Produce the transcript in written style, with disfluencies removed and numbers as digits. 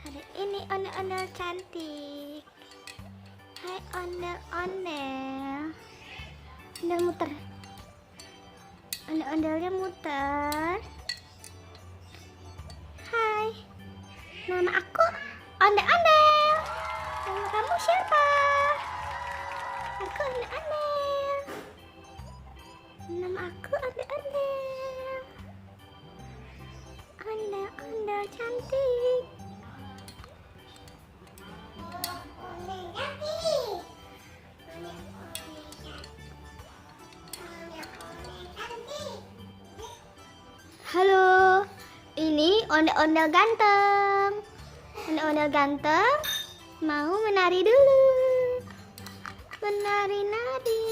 Ada ini ondel-ondel cantik. Hai ondel-ondel. Ondel muter. Ondel-ondelnya muter. Hai. Nama aku ondel-ondel. Nama kamu siapa? Aku ondel-ondel. Nama aku ondel-ondel. Ondel-ondel cantik. Halo, ini ondel-ondel ganteng. Ondel-ondel ganteng mau menari dulu. Menari-nari.